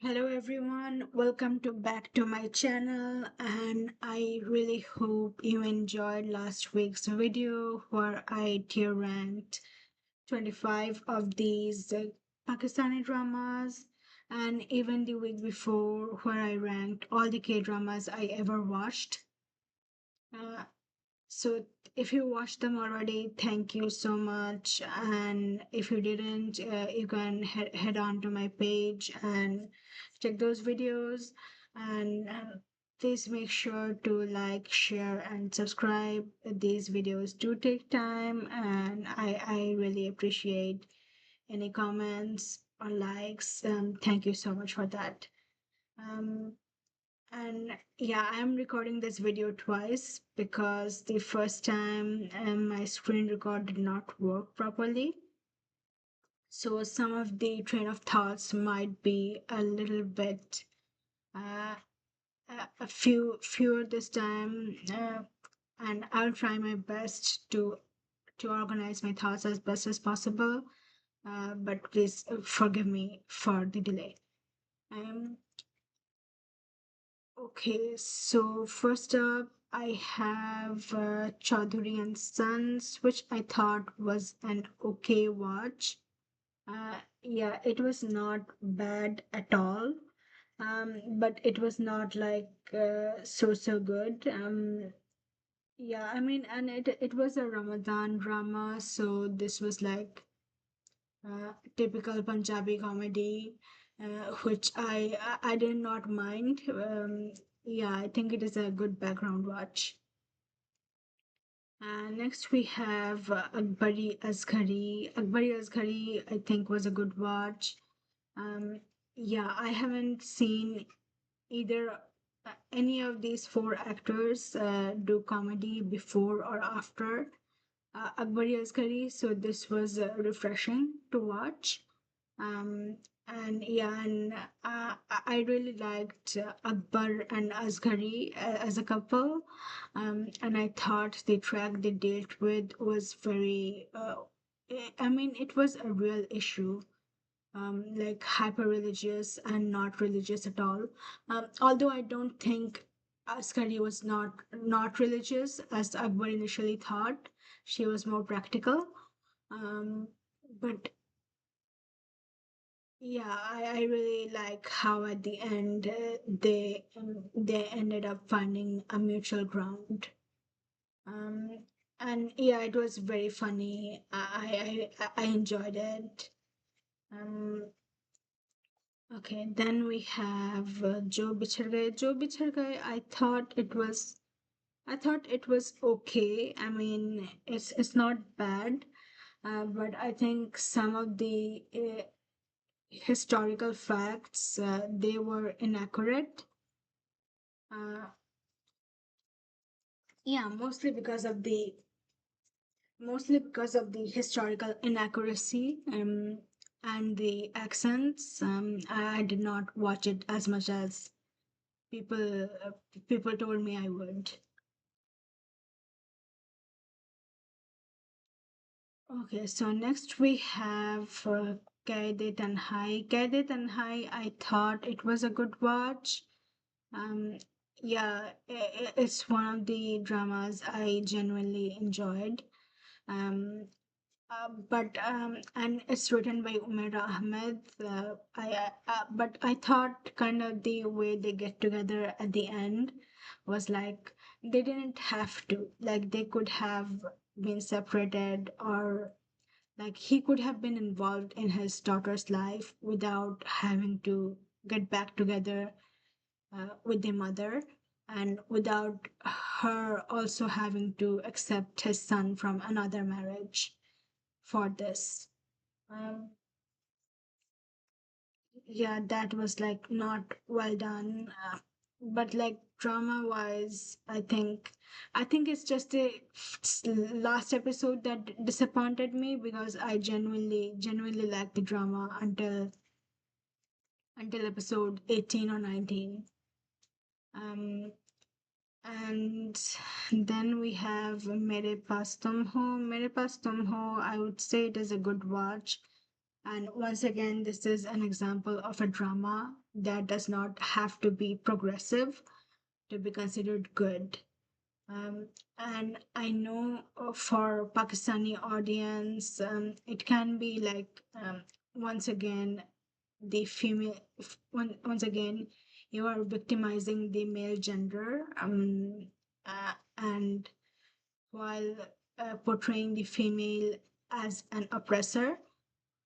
Hello everyone, welcome to back to my channel, and I really hope you enjoyed last week's video where I tier ranked 25 of these Pakistani dramas, and even the week before where I ranked all the K-dramas I ever watched. Uh, so if you watched them already, thank you so much. And if you didn't, you can head on to my page and check those videos. And please make sure to like, share, and subscribe. These videos do take time, and I really appreciate any comments or likes. Thank you so much for that. Um, and yeah, I'm recording this video twice because the first time my screen record did not work properly. So some of the train of thoughts might be a little bit uh, a fewer this time, and I'll try my best to organize my thoughts as best as possible. But please forgive me for the delay. Um, Okay, so first up, I have Chaudhary and Sons, which I thought was an okay watch. Yeah, it was not bad at all. But it was not like so good. Yeah, I mean, and it was a Ramadan drama, so this was like typical Punjabi comedy, which I did not mind. Yeah, I think it is a good background watch. Next we have Akbari Asghari. Akbari Asghari, I think, was a good watch. Um, yeah, I haven't seen either any of these four actors do comedy before or after Akbari Asghari, so this was refreshing to watch. Um, and yeah, and I really liked Akbar and Asghari as a couple. And I thought the track they dealt with was very, I mean, it was a real issue, like hyper religious and not religious at all. Although I don't think Askari was not religious as Akbar initially thought. She was more practical. Um, but yeah, I really like how at the end they ended up finding a mutual ground. Um, and yeah, it was very funny. I enjoyed it. Um, Okay, then we have Jo Bichhad Gaye. Jo Bichhad Gaye, I thought it was okay. I mean, it's not bad, but I think some of the historical facts they were inaccurate. Uh, yeah, mostly because of the historical inaccuracy and the accents. I did not watch it as much as people told me I would. Okay, so next we have Kaide Tanhai. Kaide Tanhai, I thought it was a good watch. Um, yeah, it's one of the dramas I genuinely enjoyed. Um, and it's written by Umaira Ahmed. But I thought kind of the way they get together at the end was like they didn't have to. Like they could have been separated, or like he could have been involved in his daughter's life without having to get back together with the mother, and without her also having to accept his son from another marriage for this. Um, yeah, that was like not well done. But like drama wise, I think it's just the last episode that disappointed me because I genuinely liked the drama until episode 18 or 19. Um, and then we have Mere Paas Tum Ho. Mere Paas Tum Ho, I would say it is a good watch. And once again, this is an example of a drama that does not have to be progressive to be considered good. Um, and I know for Pakistani audience, it can be like once again the female. Once again, you are victimizing the male gender, and while portraying the female as an oppressor,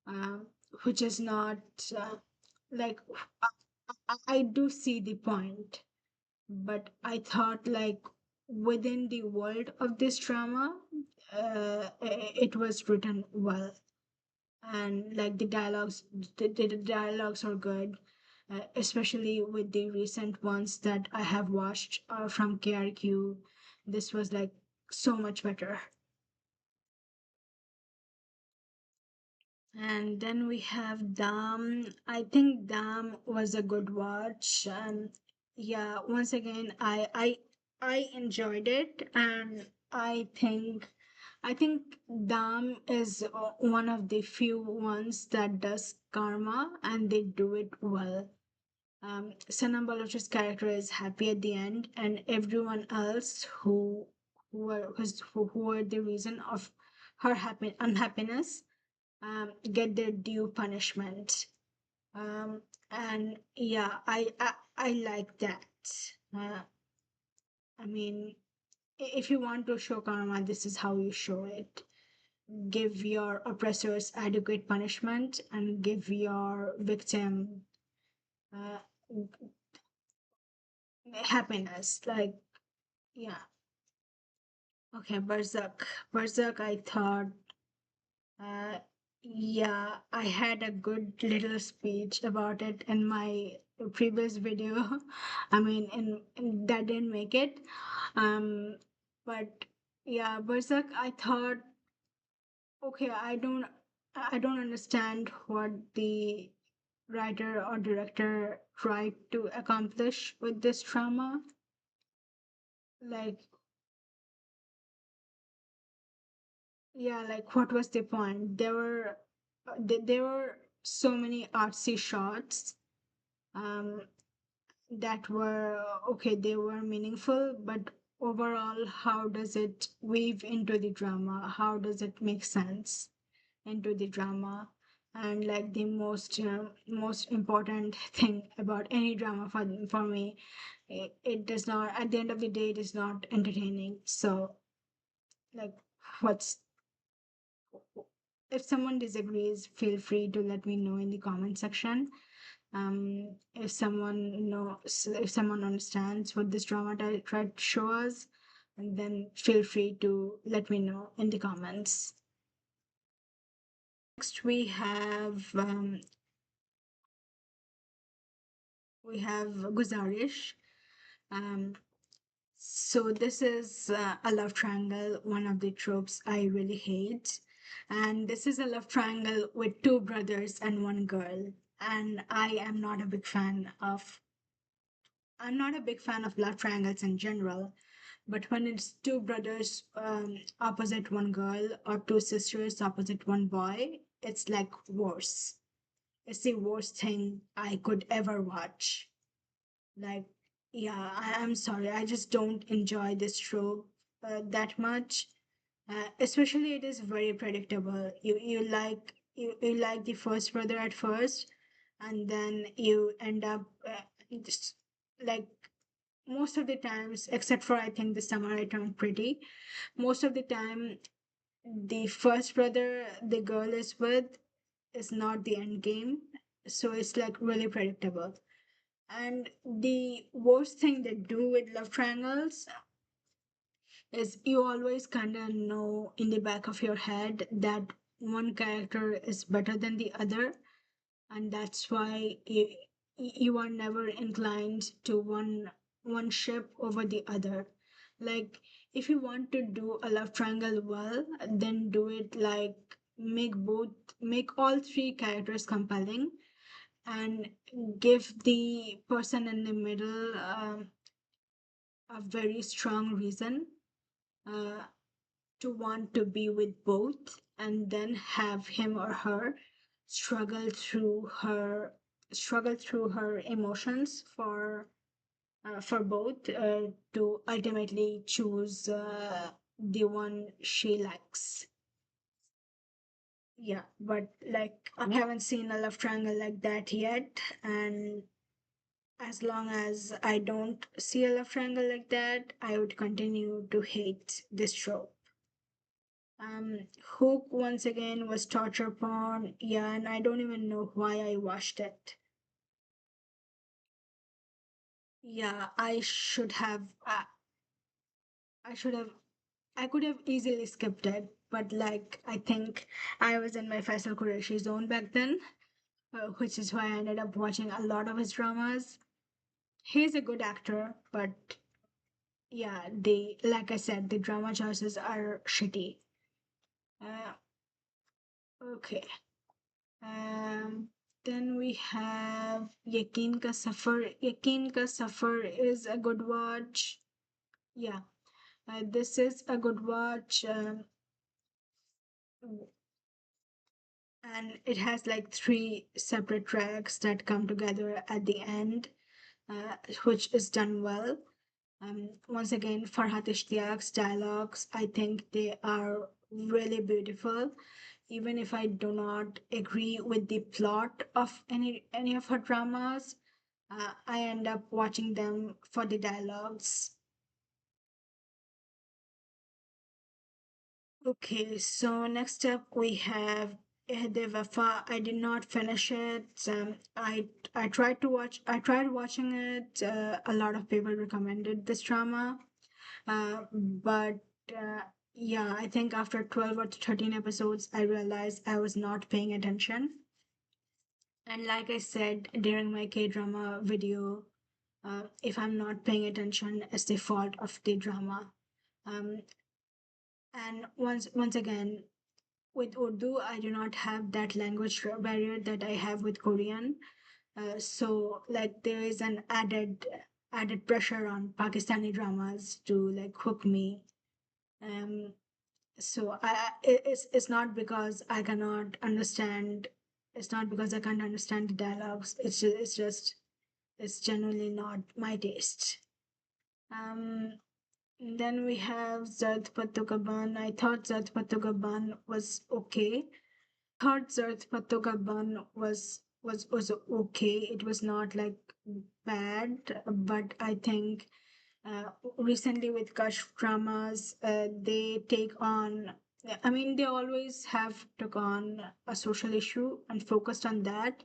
uh, which is not like I do see the point, but I thought like within the world of this drama, it was written well, and like the dialogues are good, especially with the recent ones that I have watched from KRQ. This was like so much better. And then we have Dam. I think Dam was a good watch. Yeah, once again, I enjoyed it, and I think Dam is one of the few ones that does karma, and they do it well. Sanam Baloch's character is happy at the end, and everyone else who were the reason of her unhappiness get their due punishment. And yeah, I like that. Uh, I mean, if you want to show karma, this is how you show it. Give your oppressors adequate punishment and give your victim uh, happiness. Like, yeah. Okay, Berserk. Berserk, I thought Uh, yeah, I had a good little speech about it in my previous video. I mean, that didn't make it. Um, but yeah, Berserk, I thought, okay, I don't understand what the writer or director tried to accomplish with this drama. Like, yeah, like what was the point? There were so many artsy shots um, that were okay, they were meaningful, but overall, how does it weave into the drama? How does it make sense into the drama? And like the most important thing about any drama for me, it does not. At the end of the day, it is not entertaining. So, like, what's if someone disagrees, feel free to let me know in the comment section. If someone knows, if someone understands what this drama tried to show us, and then feel free to let me know in the comments. Next we have Guzarish. Um, so this is a love triangle, one of the tropes I really hate, and this is a love triangle with two brothers and one girl. And I'm not a big fan of love triangles in general. But when it's two brothers opposite one girl or two sisters opposite one boy, it's like worse. It's the worst thing I could ever watch. Like, yeah, I'm sorry. I just don't enjoy this trope that much. Especially it is very predictable. You like the first brother at first, and then you end up just like most of the times, except for I think the summer I turned pretty, most of the time the first brother the girl is with is not the end game. So it's like really predictable. And the worst thing they do with love triangles is you always kind of know in the back of your head that one character is better than the other, and that's why you are never inclined to one ship over the other. Like, if you want to do a love triangle well, then do it like make all three characters compelling, and give the person in the middle a very strong reason uh, to want to be with both, and then have him or her struggle through her struggle through her emotions for both to ultimately choose the one she likes. Yeah, but like I haven't seen a love triangle like that yet, and as long as I don't see a love triangle like that, I would continue to hate this trope. Hook once again was torture porn. Yeah, and I don't even know why I watched it. Yeah, I should have, I could have easily skipped it, but like, I think I was in my Faisal Qureshi zone back then, which is why I ended up watching a lot of his dramas. He's a good actor, but yeah, like I said, the drama choices are shitty. Uh, okay. Um, then we have Yakin Ka Safar. Yakin Ka Safar is a good watch. Yeah, this is a good watch. And it has like three separate tracks that come together at the end, which is done well. Once again, Farhat Ishtiaq's dialogues, I think they are really beautiful. Even if I do not agree with the plot of any of her dramas, I end up watching them for the dialogues. Okay, so next up we have De Wafa. I did not finish it. I tried watching it. A lot of people recommended this drama. But uh, yeah, I think after 12 or 13 episodes, I realized I was not paying attention. And like I said during my K drama video, if I'm not paying attention, it's the fault of the drama. Um, and once again, with Urdu, I do not have that language barrier that I have with Korean. So like there is an added pressure on Pakistani dramas to like hook me. Um, so it's not because I cannot understand. It's not because I can't understand the dialogues. It's generally not my taste. Um, then we have Zard Patukaban. I thought Zard Patukaban was okay. Thought Zard Patukaban was okay. It was not like bad, but I think uh, recently with Kush dramas, they take on. I mean, they always have took on a social issue and focused on that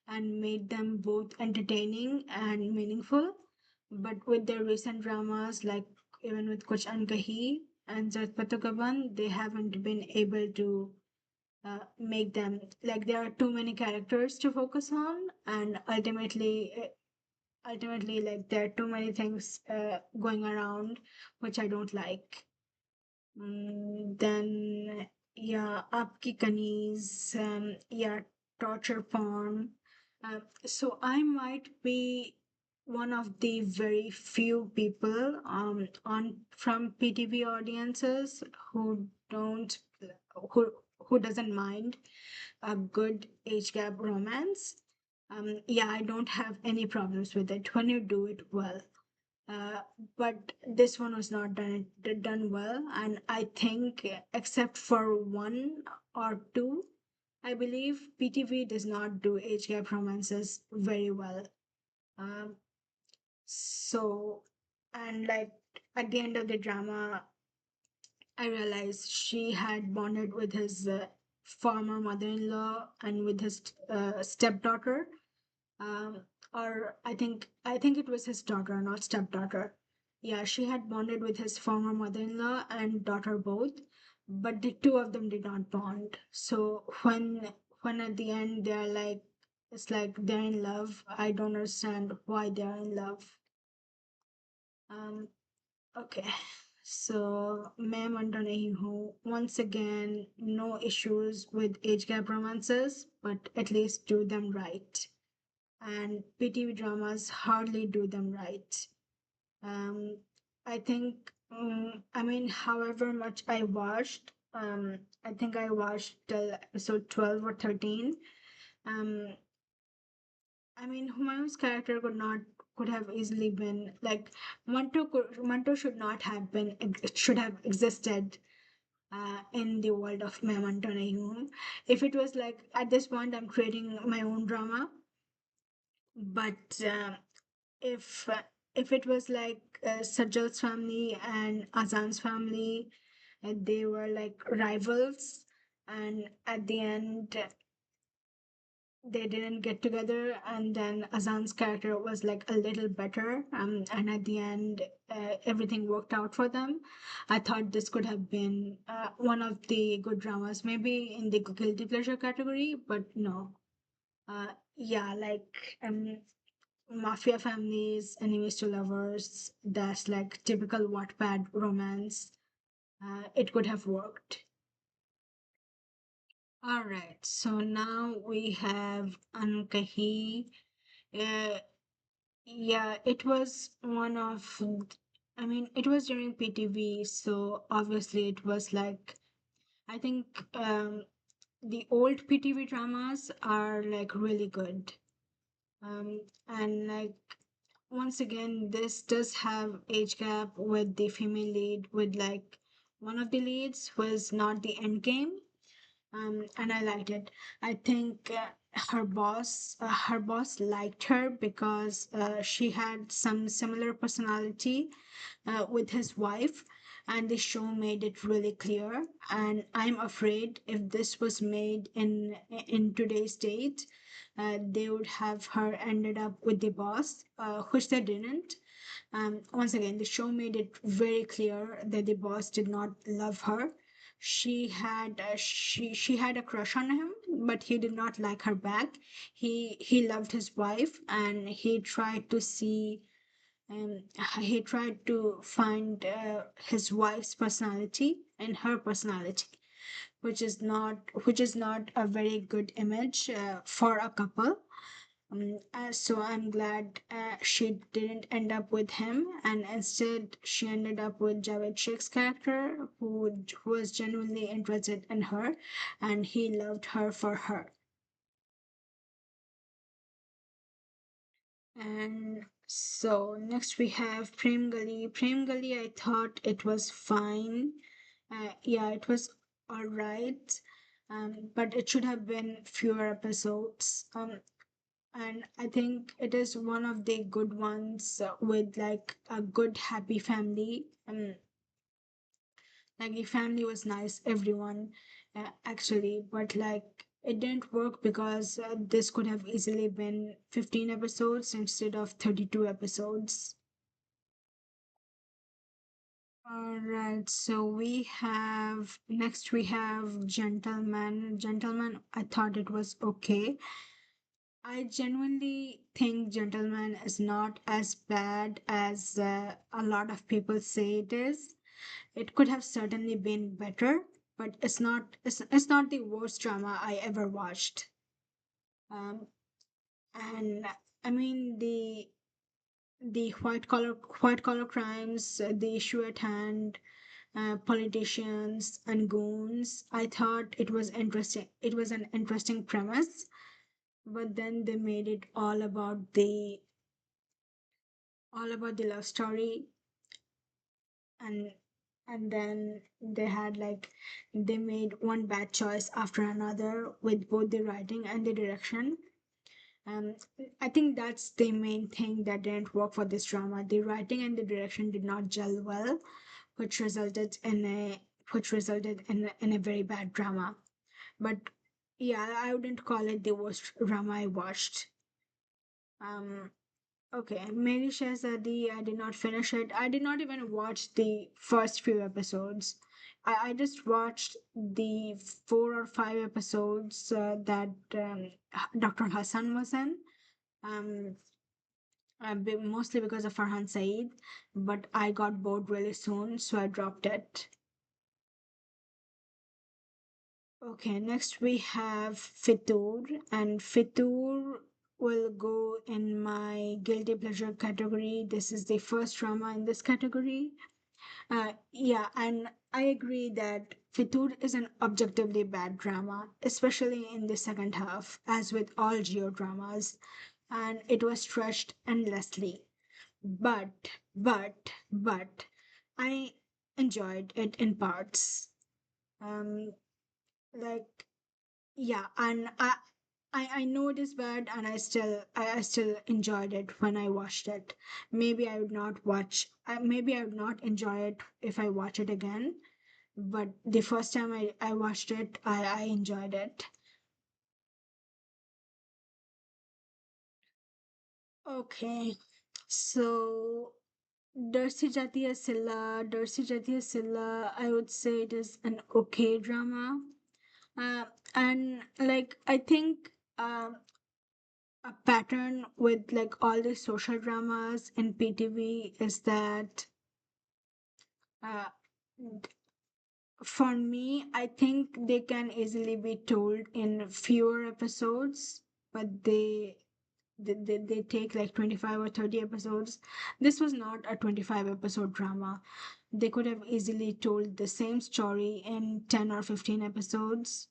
and made them both entertaining and meaningful. But with their recent dramas, like even with Kuch Ankahi and Zat Patukaban, they haven't been able to make them like there are too many characters to focus on, and ultimately like there are too many things going around which I don't like. Then yeah, Aapki Kaneez, yeah, torture porn. So I might be one of the very few people on from PTV audiences who don't who who doesn't mind a good age gap romance. Yeah, I don't have any problems with it when you do it well. Uh, but this one was not done well, and I think except for one or two, I believe PTV does not do age gap romances very well. Um, so, and like at the end of the drama, I realized she had bonded with his former mother-in-law and with his stepdaughter, um, or I think it was his daughter, not stepdaughter. Yeah, she had bonded with his former mother-in-law and daughter both, but the two of them did not bond. So when at the end they're like, it's like they're in love. I don't understand why they're in love. Um, okay. So मैं मंडो नहीं हूँ. Once again, no issues with age gap romances, but at least do them right. And PTV dramas hardly do them right. Um, I think, I mean, however much I watched, I think I watched till episode 12 or 13. Um, I mean, Humayun's character could have easily been like Manto should not have been it should have existed in the world of Memento Nayun. If it was like at this point I'm creating my own drama, but if uh, if it was like Sajjal's family and Azan's family, they were like rivals, and at the end they didn't get together, and then Azan's character was like a little better, and at the end everything worked out for them. I thought this could have been one of the good dramas, maybe in the guilty pleasure category, but no. Yeah, like mafia families, enemies to lovers, that's like typical Wattpad romance. It could have worked. All right, so now we have Ankahi. Uh, yeah, it was one of, I mean, it was during PTV, so obviously it was like, I think the old PTV dramas are like really good. And like once again, this does have age gap with the female lead, with like one of the leads was not the end game, and I liked it. I think her boss liked her because she had some similar personality with his wife, and the show made it really clear. And I'm afraid if this was made in today's date, they would have her ended up with the boss, which they didn't. Once again, the show made it very clear that the boss did not love her. She had a crush on him, but he did not like her back. He loved his wife, and um, he tried to find his wife's personality in her personality, which is not a very good image for a couple. So I'm glad she didn't end up with him, and instead she ended up with Javed Sheikh's character, who was genuinely interested in her, and he loved her for her. And so next we have Prem Gali. Prem Gali, I thought it was fine. Yeah, it was all right. But it should have been fewer episodes. And I think it is one of the good ones with like a good happy family. Like the family was nice, everyone actually, but like it didn't work because this could have easily been 15 episodes instead of 32 episodes. All right, so we have Gentleman. Gentleman, I thought it was okay. I genuinely think Gentleman is not as bad as a lot of people say it is. It could have certainly been better, but it's not the worst drama I ever watched. Um, and I mean the white collar crimes, the issue at hand, politicians and goons. I thought it was interesting. It was an interesting premise, but then they made it all about the love story, and then they had like they made one bad choice after another with both the writing and the direction. um I think that's the main thing that didn't work for this drama. The writing and the direction did not gel well, which resulted in a very bad drama. But yeah, I wouldn't call it the worst drama I watched. um Okay, Mary Shahzadi, I did not finish it. I did not even watch the first few episodes. I just watched the 4 or 5 episodes that Dr. Hassan was in, um, mostly because of Farhan Saeed, but I got bored really soon, so I dropped it. Okay, next we have Fitur, and Fitur will go in my guilty pleasure category. This is the first drama in this category. Yeah, and I agree that Fitur is an objectively bad drama, especially in the second half, as with all Geo dramas, and it was stretched endlessly. But, I enjoyed it in parts. Um, like yeah, and I know it is bad, and I still enjoyed it when I watched it. Maybe I would not watch. Maybe I would not enjoy it if I watch it again. But the first time I watched it, I enjoyed it. Okay, so Darsi Jatiya Silla, I would say it is an okay drama. And like I think a pattern with like all the social dramas in PTV is that uh, for me, I think they can easily be told in fewer episodes, but they take like 25 or 30 episodes. This was not a 25 episode drama. They could have easily told the same story in 10 or 15 episodes.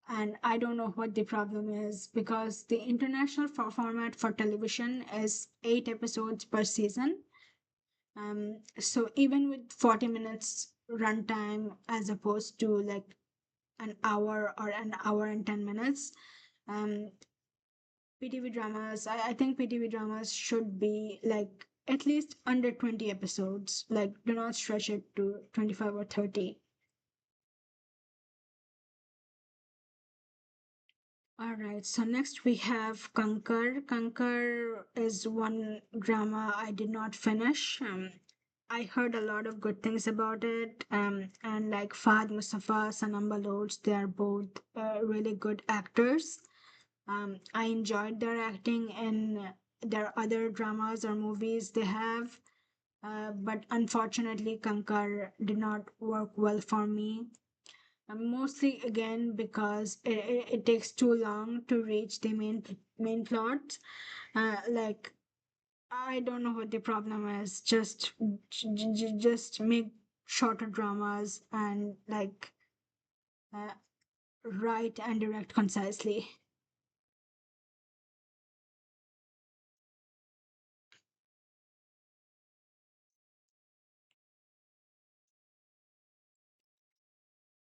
And I don't know what the problem is because the international format for television is 8 episodes per season. So even with 40 minutes runtime as opposed to like an hour or an hour and 10 minutes, um, PTV dramas, I think PTV dramas should be like at least under 20 episodes. Like, do not stretch it to 25 or 30. All right, so next we have Kankar. Kankar is one drama I did not finish. I heard a lot of good things about it. And like Fahd Mustafa, Sanam Baloch, they are both really good actors. I enjoyed their acting in their other dramas or movies they have. But unfortunately, Kankar did not work well for me. Mostly again because it takes too long to reach the main plot. Like I don't know what the problem is. Just make shorter dramas and like uh, write and direct concisely.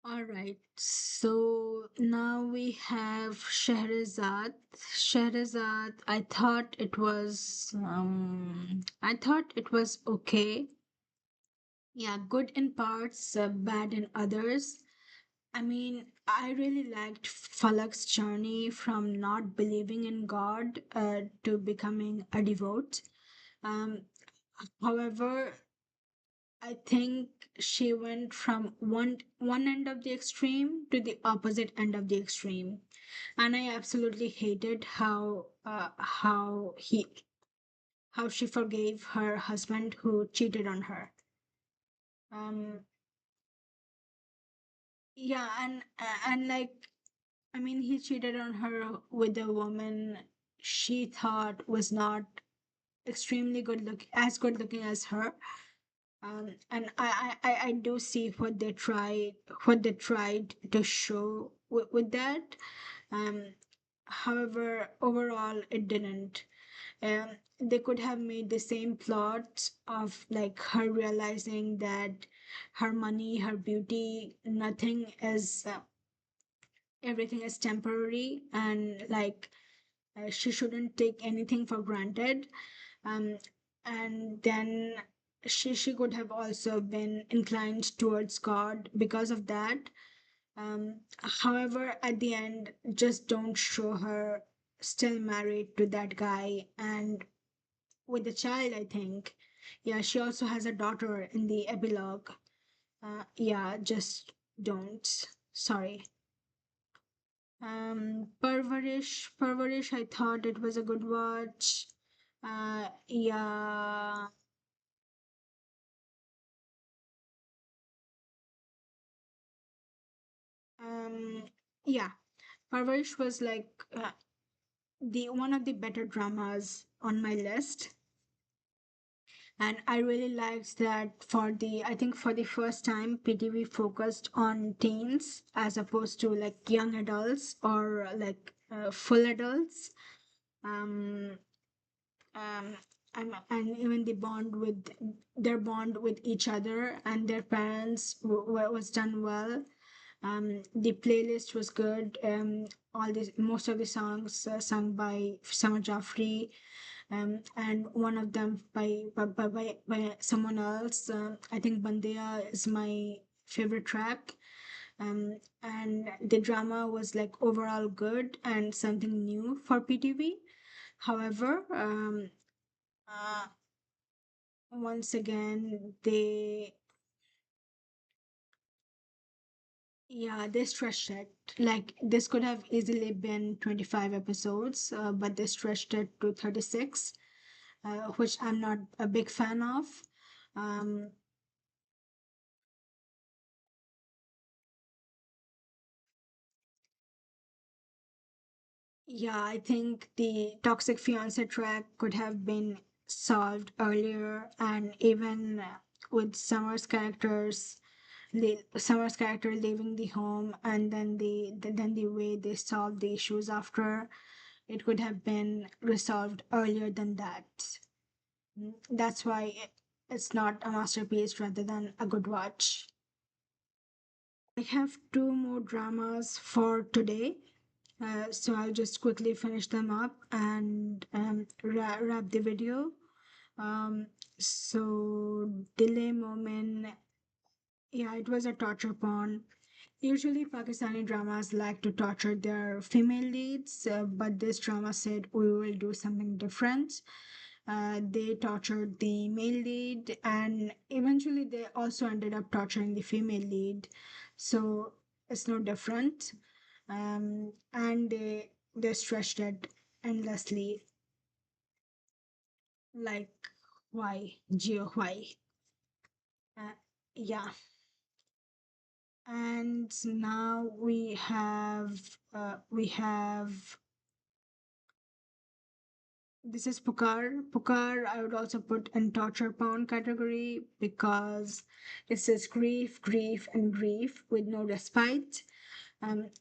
All right, so now we have Shahrazad. Shahrazad, I thought it was okay. Yeah, good in parts, bad in others. I mean, I really liked Falak's journey from not believing in God to becoming a devote. Um, However, I think she went from one end of the extreme to the opposite end of the extreme, and I absolutely hated how she forgave her husband who cheated on her. Um, yeah, and like I mean, he cheated on her with a woman she thought was not extremely as good looking as her. And I do see what they tried to show with that. Um, However, overall, it didn't. They could have made the same plot of like her realizing that her money, her beauty, everything is temporary, and like she shouldn't take anything for granted. um, and then she could have also been inclined towards God because of that. However, at the end, just don't show her still married to that guy and with a child, I think. Yeah, she also has a daughter in the epilogue. Yeah, just don't. Sorry. Parvarish, I thought it was a good watch. Yeah. Um, yeah. Parvarish was like the one of the better dramas on my list. And I really liked that I think for the first time, PTV focused on teens as opposed to like young adults or like full adults. Um, um, and even the bond with their bond with each other and their parents was done well. The playlist was good. All this, most of the songs sung by Summer Jaffrey, and one of them by someone else. I think Bandeya is my favorite track. And the drama was like overall good and something new for PTV. However, uh, once again, they stretched it. Like this could have easily been 25 episodes, but they stretched it to 36, which I'm not a big fan of. Um, yeah, I think the toxic fiance track could have been solved earlier, and even with Summer's character leaving the home, and then the way they solved the issues after, it could have been resolved earlier than that. That's why it's not a masterpiece rather than a good watch. I have two more dramas for today, so I'll just quickly finish them up and wrap the video. Um, so, Delay Moment, yeah, it was a torture porn. Usually, Pakistani dramas like to torture their female leads, but this drama said we will do something different. They tortured the male lead, and eventually, they also ended up torturing the female lead. So it's no different. And they stretched it endlessly. Like, why, Geo? Why? Uh, yeah. And now we have this is Pukar. Pukar, I would also put in torture porn category because it says grief, grief, and grief with no respite.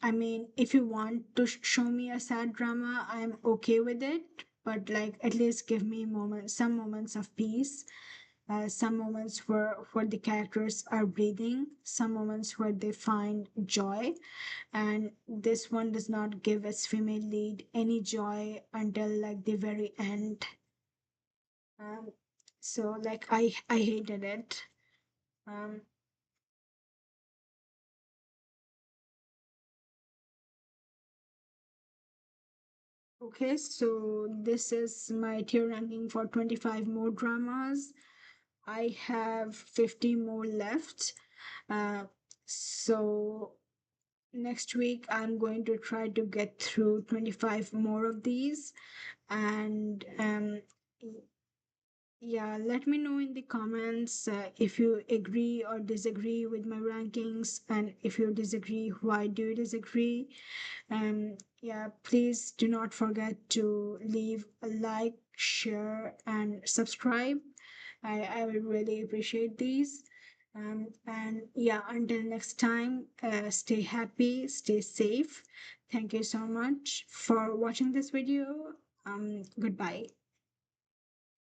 I mean, if you want to show me a sad drama, I'm okay with it, but like at least give me some moments of peace, some moments where the characters are breathing, some moments where they find joy, and this one does not give its female lead any joy until like the very end. Um, so like I hated it. Um, okay, so this is my tier ranking for 25 more dramas. I have 50 more left. Uh, so next week I'm going to try to get through 25 more of these, and yeah, let me know in the comments if you agree or disagree with my rankings, and if you disagree, why do you disagree? Yeah, please do not forget to leave a like, share, and subscribe. I will really appreciate these. And yeah, until next time, stay happy, stay safe. Thank you so much for watching this video. Goodbye.